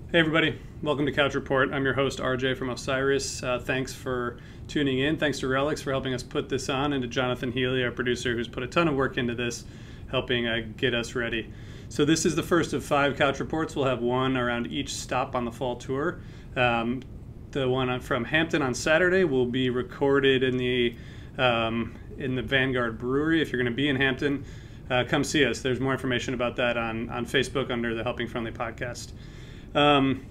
Hey everybody, welcome to Couch Report. I'm your host RJ from Osiris. Thanks for tuning in. Thanks to Relix for helping us put this on, and to Jonathan Healy, our producer, who's put a ton of work into this, helping get us ready. So this is the first of 5 Couch Reports. We'll have one around each stop on the fall tour. The one from Hampton on Saturday will be recorded in the Vanguard Brewery. If you're going to be in Hampton, come see us. There's more information about that on Facebook under the Helping Friendly podcast.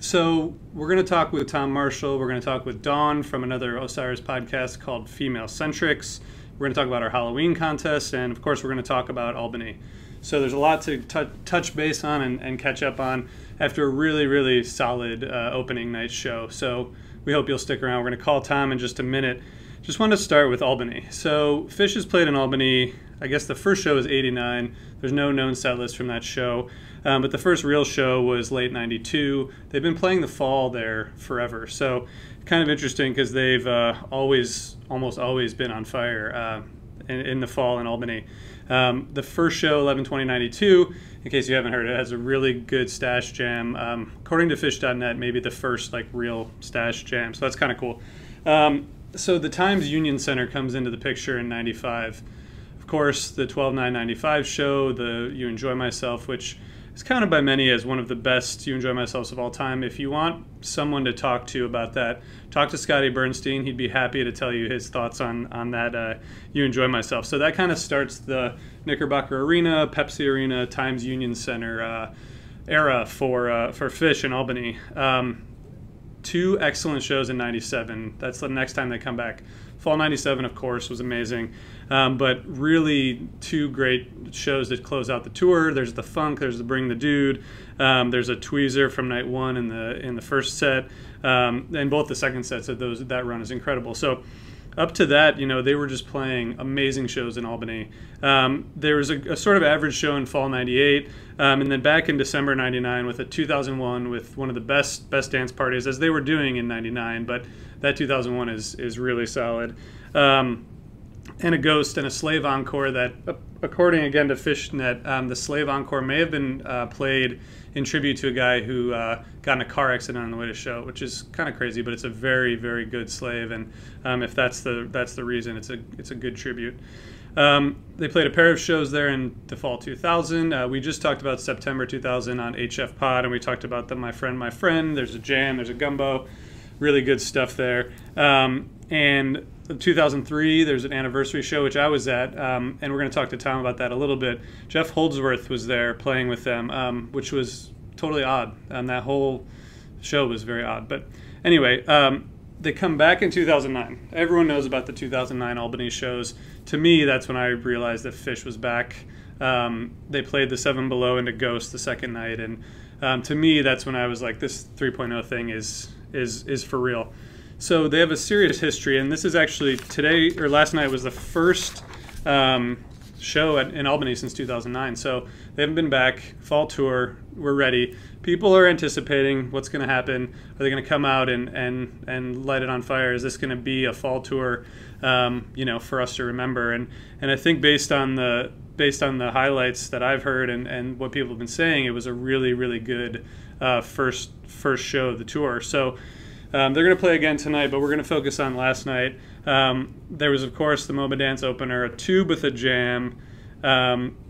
So we're going to talk with Tom Marshall. We're going to talk with Dawn from another Osiris podcast called Female Centrics. We're going to talk about our Halloween contest, and of course we're going to talk about Albany. So there's a lot to touch base on and catch up on after a really, really solid opening night show. So we hope you'll stick around. We're going to call Tom in just a minute. Just want to start with Albany. So Fish has played in Albany. I guess the first show was 89. There's no known set list from that show. But the first real show was late 92. They've been playing the fall there forever. So kind of interesting because they've almost always been on fire in the fall in Albany. The first show, 11/20/92, in case you haven't heard it, has a really good stash jam. According to Fish.net, maybe the first real stash jam. So that's kind of cool. So the Times Union Center comes into the picture in 95. Of course, the 12/9/95 show, the You Enjoy Myself, which is counted by many as one of the best You Enjoy Myself of all time. If you want someone to talk to about that, talk to Scotty Bernstein. He'd be happy to tell you his thoughts on that You Enjoy Myself. So that kind of starts the Knickerbocker Arena, Pepsi Arena, Times Union Center era for Fish in Albany. 2 excellent shows in 97. That's the next time they come back. Fall 97, of course, was amazing. But really 2 great shows that close out the tour. There's the Funk, there's the Bring the Dude. There's a Tweezer from night 1 in the first set. And both the second sets of that run is incredible. So up to that, they were just playing amazing shows in Albany. There was a sort of average show in fall 98, and then back in December 99 with a 2001 with one of the best dance parties, as they were doing in 99, but that 2001 is really solid. And a Ghost and a Slave Encore that, according again to Fishnet, the Slave Encore may have been played in tribute to a guy who got in a car accident on the way to show, which is kind of crazy, but it's a very, very good slave, and if that's the reason, it's a good tribute. They played a pair of shows there in the fall 2000. We just talked about September 2000 on HF Pod, and we talked about My Friend. There's a jam, there's a gumbo, really good stuff there. And 2003, there's an anniversary show, which I was at, and we're going to talk to Tom about that a little bit. Jeff Holdsworth was there playing with them, which was totally odd. That whole show was very odd. But anyway, they come back in 2009. Everyone knows about the 2009 Albany shows. To me, that's when I realized that Fish was back. They played the 7 Below into Ghost the second night, and to me, that's when I was like, this 3.0 thing is for real. So they have a serious history, and this is actually last night was the first show in Albany since 2009. So they haven't been back. Fall tour, we're ready. People are anticipating what's going to happen. Are they going to come out and light it on fire? Is this going to be a fall tour, for us to remember? And I think based on the highlights that I've heard and what people have been saying, it was a really, really good first show of the tour. So they're going to play again tonight, but we're going to focus on last night. There was, of course, the MoMA Dance opener, a Tube with a jam,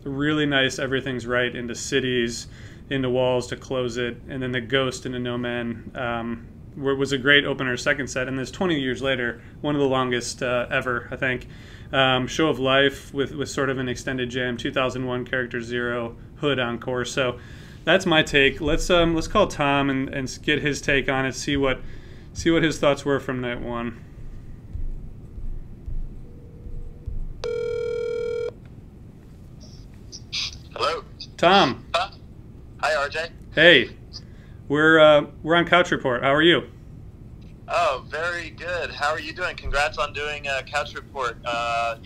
really nice Everything's Right into Cities, into Walls to close it, and then the Ghost into No Man was a great opener second set, and this 20 years later, one of the longest ever, I think. Show of Life with sort of an extended jam, 2001 Character Zero, Hood encore. So that's my take. Let's call Tom and get his take on it, see what his thoughts were from night 1. Hello. Tom. Hi, RJ. Hey. We're on Couch Report. How are you? Oh, very good. How are you doing? Congrats on doing a Couch Report,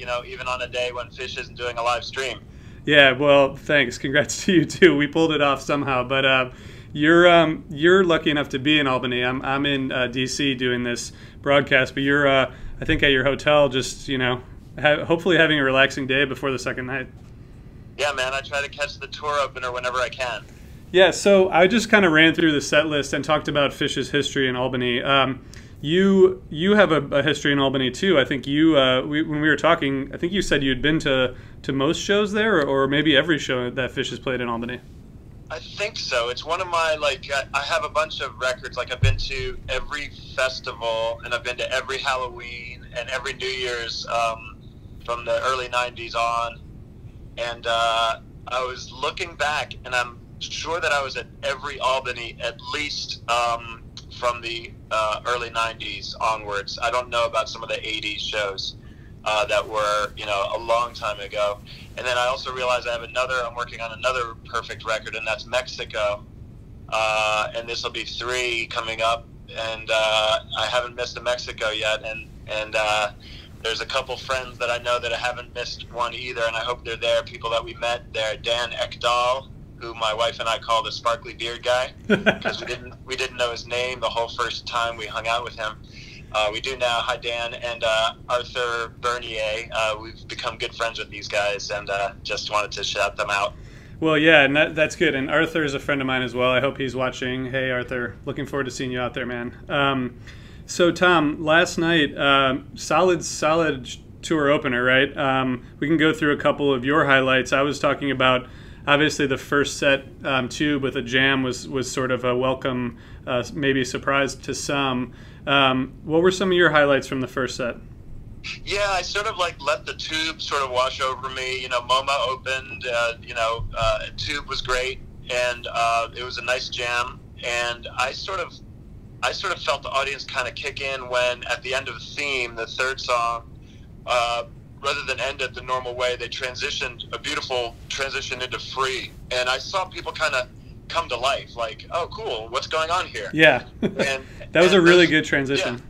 even on a day when Fish isn't doing a live stream. Yeah, well, thanks. Congrats to you too. We pulled it off somehow, but you're lucky enough to be in Albany. I'm in DC doing this broadcast, but you're I think at your hotel, just hopefully having a relaxing day before the second night. Yeah, man. I try to catch the tour opener whenever I can. Yeah, so I just kind of ran through the set list and talked about Fish's history in Albany. You have a history in Albany too. I think when we were talking, I think you said you'd been to most shows there, or maybe every show that Fish has played in Albany. I think so. It's one of my, I have a bunch of records. Like, I've been to every festival, and I've been to every Halloween and every New Year's from the early 90s on. And I was looking back, and I'm sure that I was at every Albany at least from the early 90s onwards. I don't know about some of the 80s shows that were, a long time ago. And then I also realized I'm working on another perfect record, and that's Mexico. And this will be 3 coming up. And I haven't missed a Mexico yet. And there's a couple friends that I know that I haven't missed one either, and I hope they're there. People that we met there, Dan Ekdahl, who my wife and I call the sparkly beard guy, because we didn't know his name the whole first time we hung out with him. We do now. Hi, Dan. And Arthur Bernier. We've become good friends with these guys, and just wanted to shout them out. Well, yeah, and that's good. And Arthur is a friend of mine as well. I hope he's watching. Hey, Arthur. Looking forward to seeing you out there, man. So, Tom, last night, solid tour opener, right? We can go through a couple of your highlights. I was talking about, obviously, the first set, Tube with a jam was sort of a welcome, maybe surprise to some. What were some of your highlights from the first set? Yeah, I sort of let the Tube sort of wash over me. MoMA opened, Tube was great, and it was a nice jam. And I sort of felt the audience kind of kick in when, at the end of the theme, the third song, rather than end it the normal way, they transitioned, a beautiful transition into Free. And I saw people kind of come to life, like, oh, cool, what's going on here? Yeah. And that was a really good transition.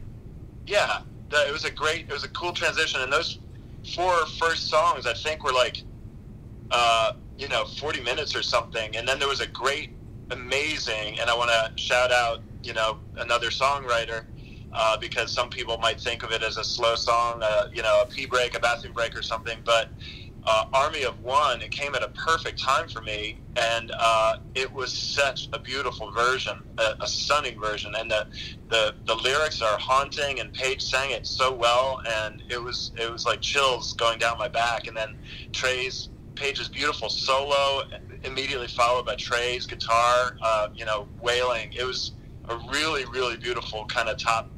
Yeah. It was a cool transition. And those 4 first songs, I think, were 40 minutes or something. And then there was a great, amazing, and I want to shout out, another songwriter, because some people might think of it as a slow song, a pee break, a bathroom break or something, but Army of One, it came at a perfect time for me, and it was such a beautiful version, a stunning version, and the lyrics are haunting, and Paige sang it so well, and it was like chills going down my back. And then Paige's beautiful solo, immediately followed by Trey's guitar, wailing. It was a really, really beautiful kind of top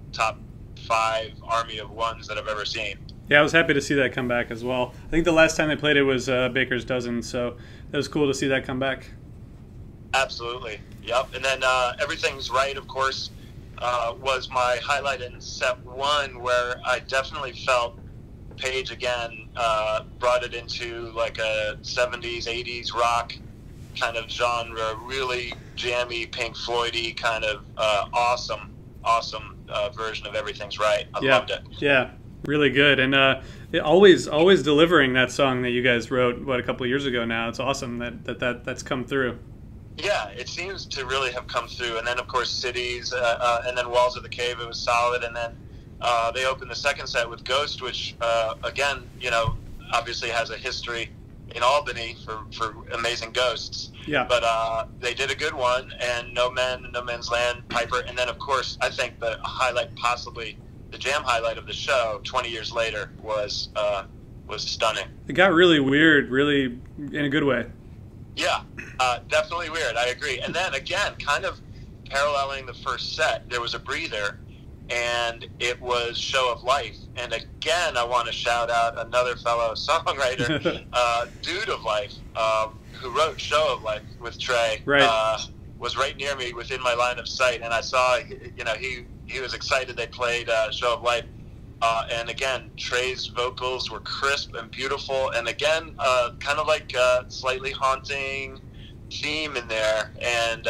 5 Army of Ones that I've ever seen. Yeah, I was happy to see that come back as well. I think the last time they played it was Baker's Dozen, so it was cool to see that come back. Absolutely. Yep. And then Everything's Right, of course, was my highlight in set 1, where I definitely felt Paige again brought it into like a 70s, 80s rock kind of genre, really jammy, Pink Floyd-y kind of awesome version of Everything's Right. I loved it. Yeah, really good. And always delivering that song that you guys wrote, a couple of years ago now. It's awesome that's come through. Yeah, it seems to really have come through. And then, of course, Cities, and then Walls of the Cave, it was solid. And then they opened the second set with Ghost, which, again, obviously has a history in Albany for amazing ghosts. Yeah. But they did a good one, and No Man's Land, Piper. And then, of course, I think the highlight, possibly the jam highlight of the show, 20 years later, was stunning. It got really weird, really in a good way. Yeah, definitely weird. I agree. And then again, kind of paralleling the first set, there was a breather, and it was Show of Life. And again, I want to shout out another fellow songwriter, Dude of Life, who wrote Show of Life with Trey. Right. Was right near me, within my line of sight, and I saw, he was excited they played Show of Life. And again, Trey's vocals were crisp and beautiful, and again, kind of like a slightly haunting theme in there, and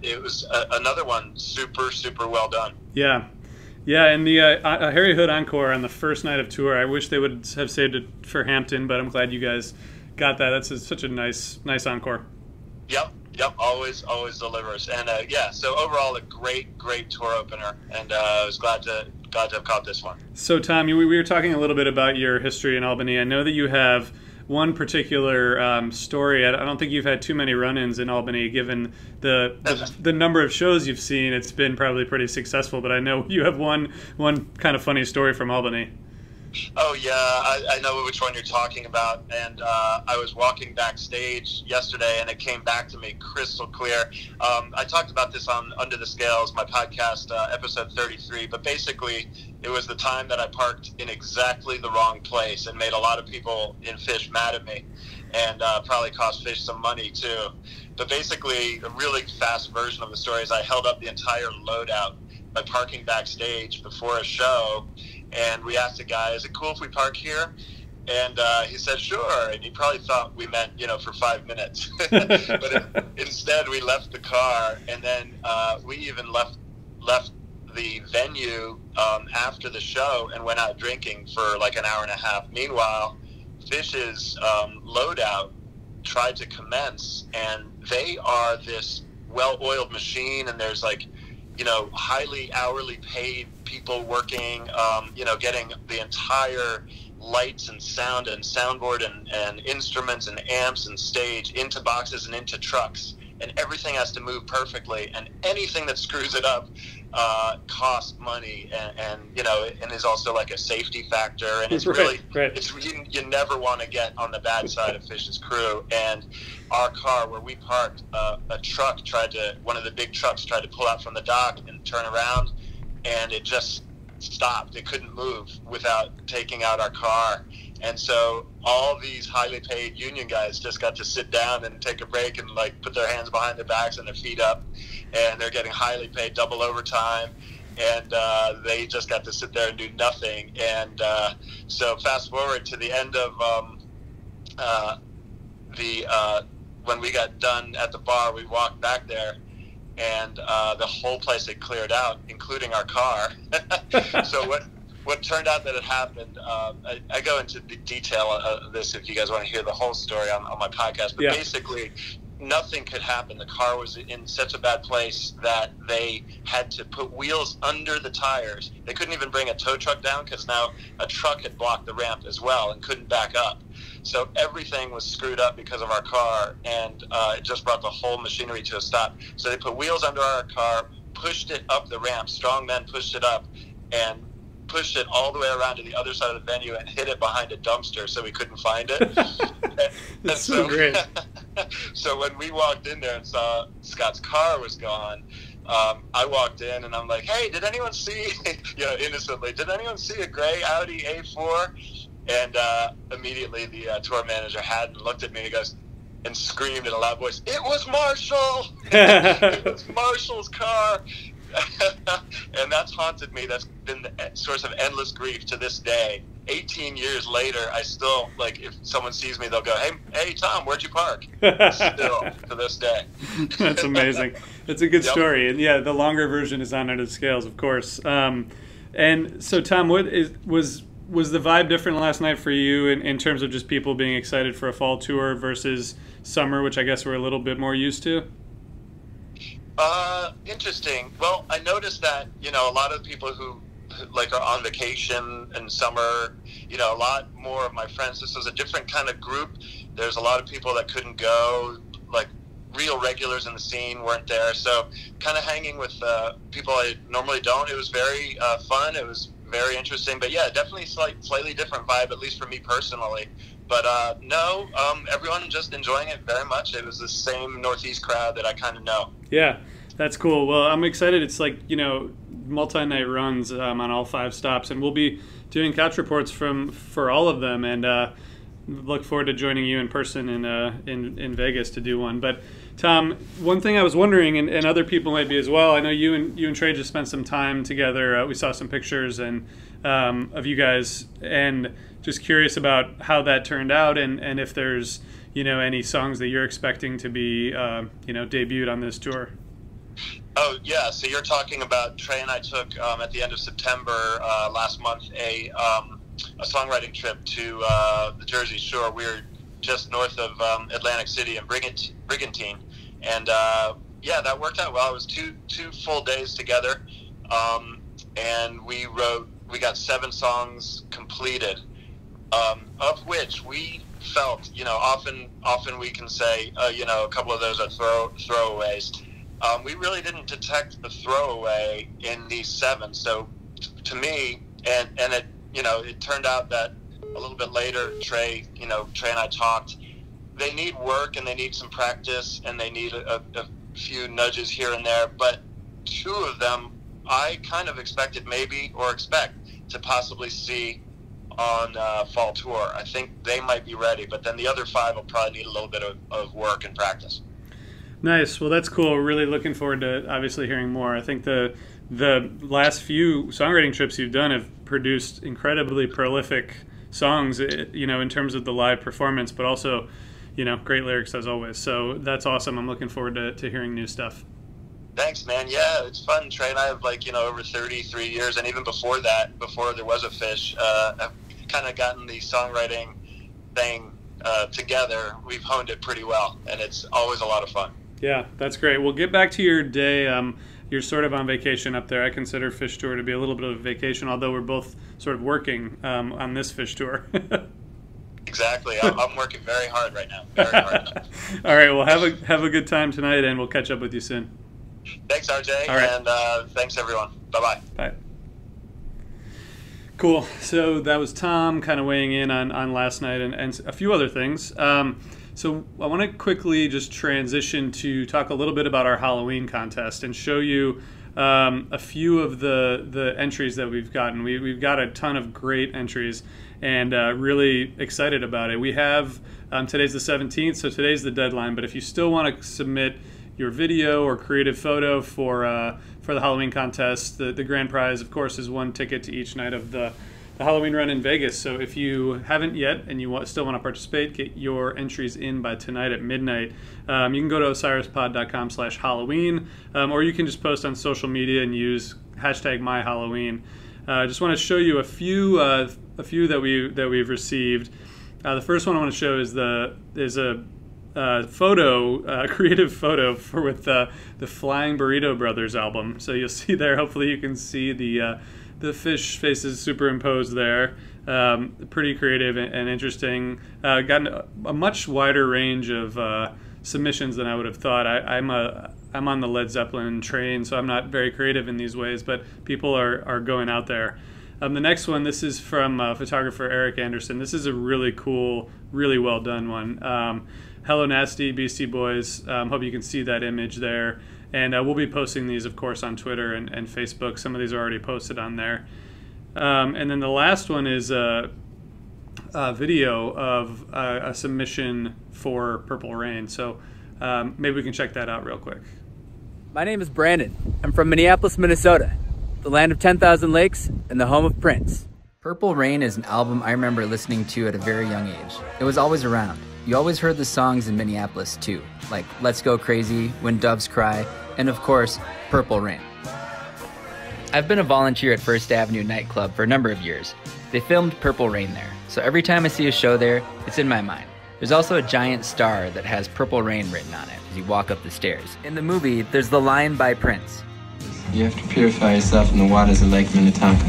it was another one super, super well done. Yeah. Yeah, and the Harry Hood encore on the first night of tour, I wish they would have saved it for Hampton, but I'm glad you guys got that. That's such a nice encore. Yep, always delivers. And yeah, so overall a great tour opener, and I was glad to have caught this one. So Tom, we were talking a little bit about your history in Albany. I know that you have one particular story. I don't think you've had too many run-ins in Albany, given the number of shows you've seen. It's been probably pretty successful, but I know you have one kind of funny story from Albany. Oh yeah, I know which one you're talking about, and I was walking backstage yesterday, and it came back to me crystal clear. I talked about this on Under the Scales, my podcast, episode 33, but basically it was the time that I parked in exactly the wrong place and made a lot of people in Fish mad at me, and probably cost Fish some money too. But basically, a really fast version of the story is I held up the entire loadout by parking backstage before a show. And we asked the guy, is it cool if we park here? And he said, sure. And he probably thought we meant, for 5 minutes. But instead, we left the car. And then we even left the venue after the show and went out drinking for like an hour and a half. Meanwhile, Fish's loadout tried to commence. And they are this well-oiled machine. And there's like, highly hourly paid people working, getting the entire lights and sound and soundboard and instruments and amps and stage into boxes and into trucks. And everything has to move perfectly. And anything that screws it up costs money and is also like a safety factor. And it's really, it's you never want to get on the bad side of Fish's crew. And our car, where we parked, one of the big trucks tried to pull out from the dock and turn around, and it just stopped. It couldn't move without taking out our car. And so all these highly paid union guys just got to sit down and take a break and like put their hands behind their backs and their feet up, and they're getting highly paid double overtime. And they just got to sit there and do nothing. And so fast forward to the end of when we got done at the bar, we walked back there, and the whole place had cleared out, including our car. So what turned out that had happened, I go into the detail of this if you guys want to hear the whole story on my podcast, but basically nothing could happen. The car was in such a bad place that they had to put wheels under the tires. They couldn't even bring a tow truck down because now a truck had blocked the ramp as well and couldn't back up. So everything was screwed up because of our car, and it just brought the whole machinery to a stop. So they put wheels under our car, pushed it up the ramp. Strong men pushed it up and pushed it all the way around to the other side of the venue and hid it behind a dumpster so we couldn't find it. That's so great. So when we walked in there and saw Scott's car was gone, I walked in and I'm like, hey, did anyone see, innocently, did anyone see a gray Audi A4? And immediately the tour manager had and looked at me and he goes, and screamed in a loud voice, it was Marshall! It was Marshall's car! And that's haunted me. That's been the source of endless grief to this day. 18 years later, I still, like, if someone sees me, they'll go, hey, Tom, where'd you park? Still, to this day. That's amazing. It's a good story. And, yeah, the longer version is on Under the Scales, of course. And so, Tom, was the vibe different last night for you in terms of just people being excited for a fall tour versus summer, which I guess we're a little bit more used to? Interesting. Well, I noticed that, a lot of people who like are on vacation in summer, a lot more of my friends, this was a different kind of group. There's a lot of people that couldn't go, like real regulars in the scene weren't there. So kind of hanging with people I normally don't. It was very fun. It was very interesting. But yeah, definitely slightly different vibe, at least for me personally. But no, everyone just enjoying it very much. It was the same Northeast crowd that I kind of know. Yeah, that's cool. Well, I'm excited. It's like, multi-night runs on all 5 stops, and we'll be doing couch reports for all of them, and look forward to joining you in person in Vegas to do one. But Tom, one thing I was wondering, and other people might be as well, I know you and Trey just spent some time together. We saw some pictures of you guys, and just curious about how that turned out, and if there's any songs that you're expecting to be debuted on this tour. Oh yeah, so you're talking about Trey and I took at the end of September last month a songwriting trip to the Jersey Shore. We were just north of Atlantic City in Brigantine, and yeah, that worked out well. It was two full days together, and we got 7 songs completed, of which we felt, often we can say, a couple of those are throwaways. We really didn't detect the throwaway in these 7. So to me, and it, it turned out that a little bit later, Trey and I talked, they need work and they need some practice and they need a few nudges here and there. But 2 of them, I kind of expect to possibly see on fall tour. I think they might be ready, but then the other 5 will probably need a little bit of work and practice. Nice. Well, that's cool. We're really looking forward to obviously hearing more. I think the last few songwriting trips you've done have produced incredibly prolific songs, in terms of the live performance, but also, great lyrics as always. So that's awesome. I'm looking forward to hearing new stuff. Thanks, man. Yeah, it's fun. Trey and I have over 33 years, and even before that, before there was a Fish, I've kind of gotten the songwriting thing together. We've honed it pretty well, and it's always a lot of fun. Yeah, that's great. We'll get back to your day. You're sort of on vacation up there. I consider Fish Tour to be a little bit of a vacation, although we're both sort of working on this Fish Tour. Exactly. I'm working very hard right now. Very hard. All right. Well, have a good time tonight, and we'll catch up with you soon. Thanks, RJ. All right. And thanks, everyone. Bye-bye. Bye. Cool. So that was Tom kind of weighing in on last night and a few other things. So I want to quickly just transition to talk a little bit about our Halloween contest and show you a few of the entries that we've gotten. We've got a ton of great entries and really excited about it. We have, today's the 17th, so today's the deadline, but if you still want to submit your video or creative photo for the Halloween contest, the grand prize, of course, is 1 ticket to each night of the Halloween run in Vegas. So if you haven't yet and you still want to participate, get your entries in by tonight at midnight. You can go to osirispod.com/Halloween, or you can just post on social media and use #MyHalloween. I just want to show you a few that we've received. The first one I want to show is a creative photo with the Flying Burrito Brothers album. So you'll see there, hopefully you can see the fish faces superimposed there. Pretty creative and interesting. Gotten a much wider range of submissions than I would have thought. I'm on the Led Zeppelin train, so I'm not very creative in these ways, but people are going out there. The next one, this is from photographer Eric Anderson. This is a really cool, really well done one. Hello Nasty, Beastie Boys. Hope you can see that image there. And we'll be posting these, of course, on Twitter and Facebook. Some of these are already posted on there. And then the last one is a video of a submission for Purple Rain. So maybe we can check that out real quick. My name is Brandon. I'm from Minneapolis, Minnesota, the land of 10,000 lakes and the home of Prince. Purple Rain is an album I remember listening to at a very young age. It was always around. You always heard the songs in Minneapolis too, like Let's Go Crazy, When Doves Cry, and of course, Purple Rain. I've been a volunteer at First Avenue nightclub for a number of years. They filmed Purple Rain there, so every time I see a show there, it's in my mind. There's also a giant star that has Purple Rain written on it as you walk up the stairs. In the movie, there's the line by Prince. You have to purify yourself in the waters of Lake Minnetonka.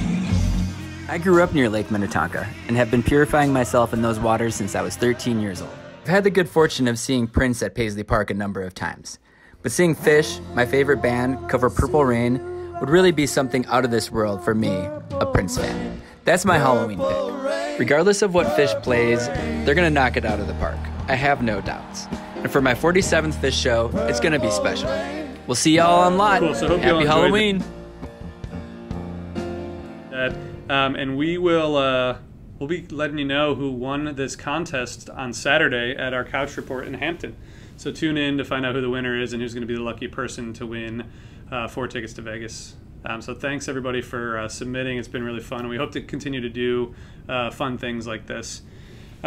I grew up near Lake Minnetonka and have been purifying myself in those waters since I was 13 years old. I've had the good fortune of seeing Prince at Paisley Park a number of times. But seeing Fish, my favorite band, cover Purple Rain would really be something out of this world for me, a Prince fan. That's my Halloween pick. Regardless of what Fish plays, they're gonna knock it out of the park. I have no doubts. And for my 47th Fish show, it's gonna be special. We'll see y'all on lot. Cool, so hope you all Happy Halloween. And we'll be letting you know who won this contest on Saturday at our Couch Report in Hampton. So tune in to find out who the winner is and who's going to be the lucky person to win 4 tickets to Vegas. So thanks everybody for submitting. It's been really fun, and we hope to continue to do fun things like this.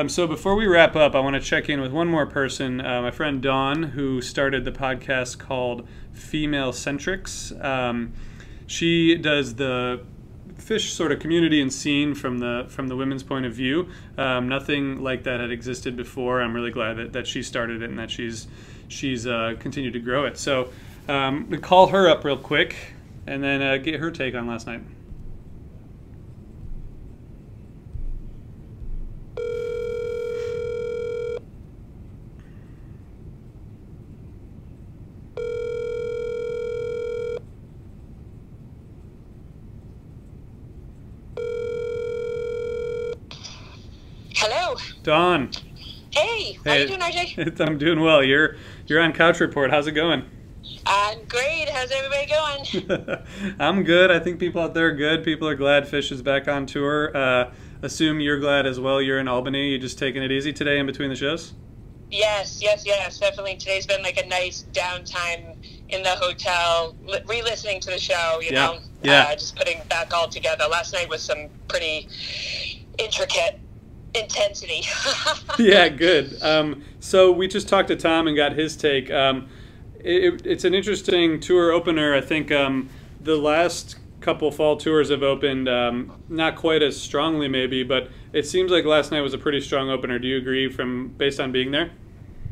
So before we wrap up, I want to check in with one more person, my friend Dawn, who started the podcast called Female Centrics. She does the Fish sort of community and scene from the women's point of view. Nothing like that had existed before. I'm really glad that she started it and that she's continued to grow it. So we call her up real quick and then get her take on last night. Dawn. Hey, how you doing, RJ? I'm doing well. You're on Couch Report. How's it going? I'm great. How's everybody going? I'm good. I think people out there are good. People are glad Fish is back on tour. Assume you're glad as well. You're in Albany. You just taking it easy today in between the shows? Yes. Definitely. Today's been like a nice downtime in the hotel, re-listening to the show, you know? Yeah. Just putting back all together. Last night was some pretty intricate intensity. Yeah, good. So we just talked to Tom and got his take. It's an interesting tour opener. I think the last couple fall tours have opened not quite as strongly maybe, but it seems like last night was a pretty strong opener. Do you agree based on being there?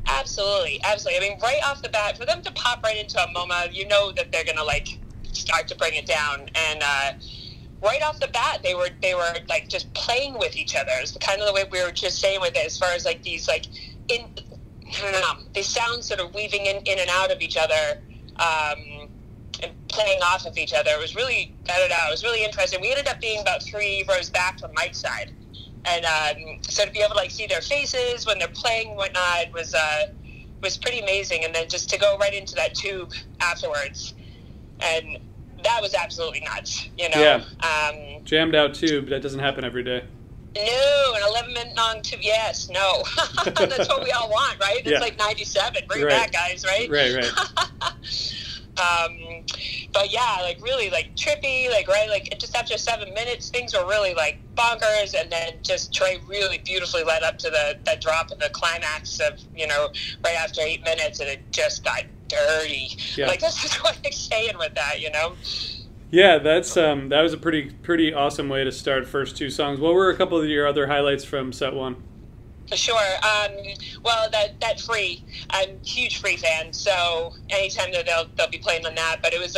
Absolutely. I mean, right off the bat, for them to pop right into a MoMA, you know that they're going to like start to bring it down. And right off the bat, they were like just playing with each other. It's kind of the way we were just saying with it, as far as like these like these sounds sort of weaving in and out of each other, and playing off of each other. It was really, I don't know, it was really interesting. We ended up being about 3 rows back from Mike's side. And so to be able to like see their faces when they're playing and whatnot was pretty amazing. And then just to go right into that tube afterwards, and that was absolutely nuts, you know? Yeah. Jammed out tube, that doesn't happen every day. No, an 11-minute long tube, yes, no. That's what we all want, right? It's like 97, bring it back, guys, right? Right. But yeah, like really like trippy, like right, like just after 7 minutes, things were really like bonkers, and then just Trey really beautifully led up to that drop in the climax of, you know, right after 8 minutes, and it just got dirty. Yeah. Like that's just what I'm saying with that, you know. Yeah, that's that was a pretty awesome way to start first 2 songs. What were a couple of your other highlights from set 1? Sure. Well, that Free, I'm a huge Free fan, so anytime that they'll be playing on that. But it was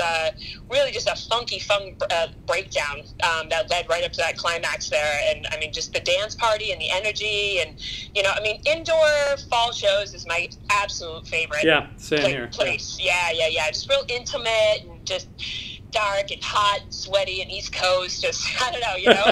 really just a funky breakdown that led right up to that climax there. And I mean, just the dance party and the energy, and you know, I mean, indoor fall shows is my absolute favorite. Yeah, same here. Place. Yeah. Just real intimate and just dark and hot and sweaty and East Coast. Just I don't know, you know.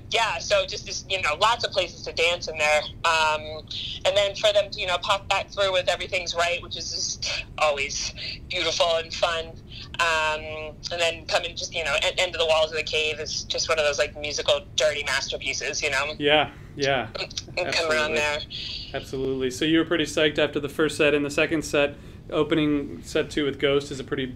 Yeah, so just this, you know, lots of places to dance in there. And then for them to, you know, pop back through with Everything's Right, which is just always beautiful and fun. And then coming just, you know, End of the Walls of the Cave is just one of those, like, musical dirty masterpieces, you know? Yeah. And come around there. Absolutely. So you were pretty psyched after the first set. And the second set, opening set 2 with Ghost is a pretty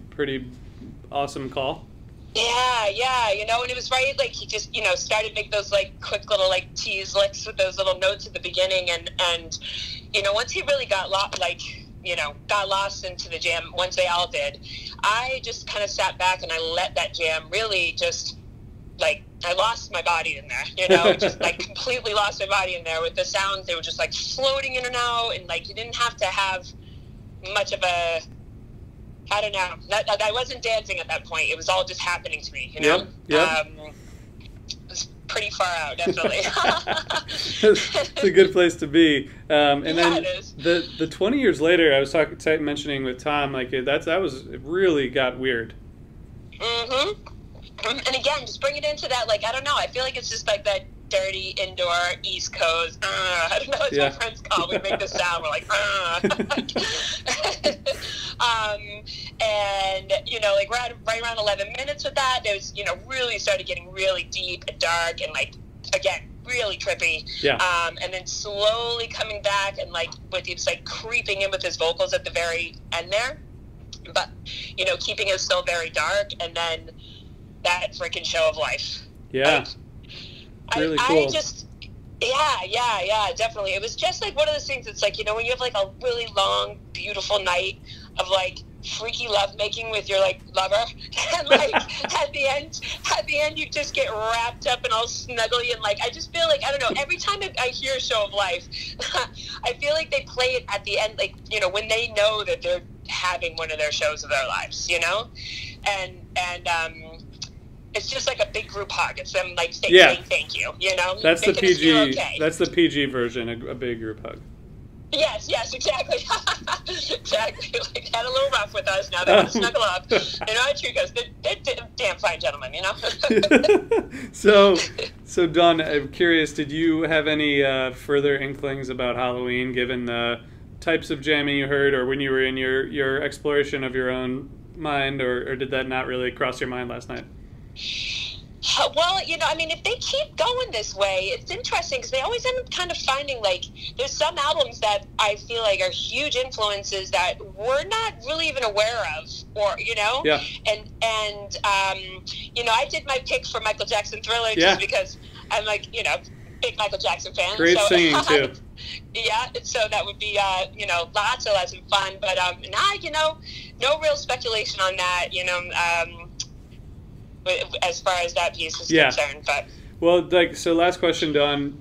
awesome call. Yeah, you know, and it was right, like, he just, you know, started to make those, like, quick little, like, tease licks with those little notes at the beginning, and you know, once he really got lost into the jam, once they all did, I just kind of sat back and I let that jam really just, like, I lost my body in there, you know, just, like, completely lost my body in there with the sounds. They were just, like, floating in and out, and, like, you didn't have to have much of a, I don't know. I wasn't dancing at that point. It was all just happening to me, you know? Yep. It was pretty far out, definitely. It's a good place to be. And then it is. The 20 years later, I was mentioning with Tom, like, it really got weird. Mm-hmm. And again, just bring it into that, like, I don't know. I feel like it's just like that dirty indoor East Coast. I don't know. It's my friends call. We make this sound. We're like, and you know, like right around 11 minutes with that, it was, you know, really started getting really deep and dark and, like, again, really trippy. Yeah. And then slowly coming back and, like, with he was, like, creeping in with his vocals at the very end there, but, you know, keeping it still very dark, and then that freaking show of life. Yeah. Really cool. I just, yeah, definitely. It was just like one of those things that's like, you know, when you have like a really long, beautiful night of like freaky lovemaking with your like lover, and like at the end you just get wrapped up and all snuggly, and like I just feel like, I don't know, every time I hear a show of life, I feel like they play it at the end, like, you know, when they know that they're having one of their shows of their lives, you know, and it's just like a big group hug. It's them like saying thank you, you know? That's the PG. That's the PG version, a big group hug. Yes, exactly. Exactly. Like, had a little rough with us. Now they want to snuggle up. And our Chicos, they're damn fine gentlemen, you know? So Dawn, I'm curious, did you have any further inklings about Halloween, given the types of jamming you heard, or when you were in your exploration of your own mind, or did that not really cross your mind last night? Well, you know, I mean, if they keep going this way, it's interesting because they always end up kind of finding, like, there's some albums that I feel like are huge influences that we're not really even aware of, or, you know? Yeah. And you know, I did my pick for Michael Jackson Thriller just because I'm, like, you know, big Michael Jackson fan. Great singing, too. Yeah, so that would be, you know, lots of fun. But, you know, no real speculation on that, you know, as far as that piece is concerned. But well, like, so last question, Dawn,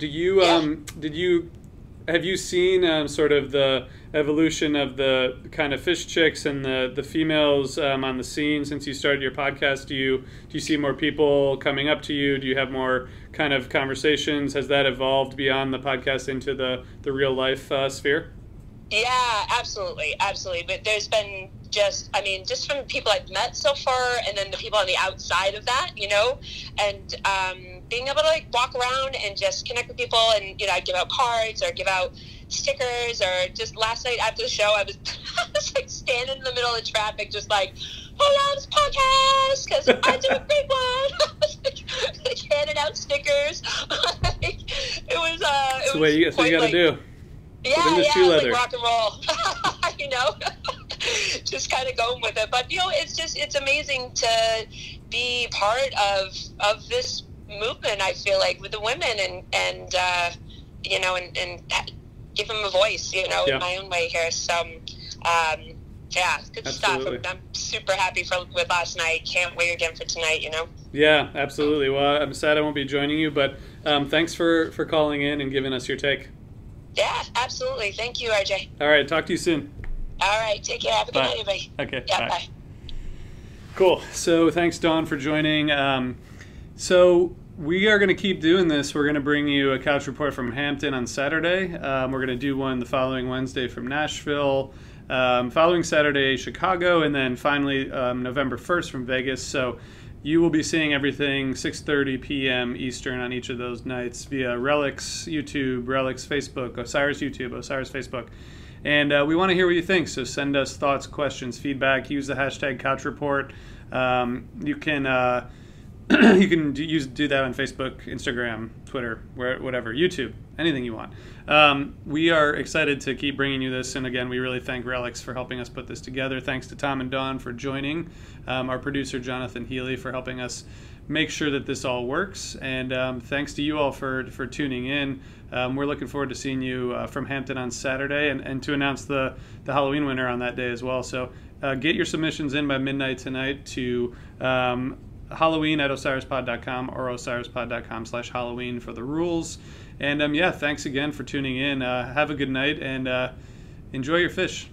have you seen sort of the evolution of the kind of fish chicks and the females on the scene since you started your podcast? Do you see more people coming up to you? Do you have more kind of conversations? Has that evolved beyond the podcast into the real life sphere? Yeah, absolutely. But there's been just from people I've met so far, and then the people on the outside of that, you know, and being able to, like, walk around and just connect with people, and, you know, I give out cards or give out stickers, or just last night after the show, I was like standing in the middle of the traffic, just like, hold on, this podcast, because I do a great one. like, handing out stickers. It was that's the way you got to do. Yeah, like rock and roll, you know, just kind of going with it. But, you know, it's amazing to be part of this movement, I feel like, with the women, and you know, and give them a voice, you know, in my own way here. So, yeah, good absolutely stuff. I'm super happy with last night. Can't wait again for tonight, you know. Yeah, absolutely. Well, I'm sad I won't be joining you, but thanks for calling in and giving us your take. Yeah, absolutely. Thank you, RJ. All right, talk to you soon. All right, take care. Have a good night, everybody. Okay, yeah, bye. Cool. So thanks, Dawn, for joining. So we are going to keep doing this. We're going to bring you a couch report from Hampton on Saturday. We're going to do one the following Wednesday from Nashville, following Saturday, Chicago, and then finally November 1st from Vegas. So you will be seeing everything 6:30 p.m. Eastern on each of those nights via Relix YouTube, Relix Facebook, Osiris YouTube, Osiris Facebook. And we want to hear what you think, so send us thoughts, questions, feedback. Use the hashtag CouchReport. You can do that on Facebook, Instagram, Twitter, whatever, YouTube, anything you want. We are excited to keep bringing you this, and again, we really thank Relix for helping us put this together. Thanks to Tom and Dawn for joining, our producer Jonathan Healy for helping us make sure that this all works, and thanks to you all for tuning in. We're looking forward to seeing you from Hampton on Saturday, and to announce the Halloween winner on that day as well. So get your submissions in by midnight tonight to Halloween@osirispod.com or osirispod.com/Halloween for the rules. And yeah, thanks again for tuning in. Have a good night, and enjoy your fish.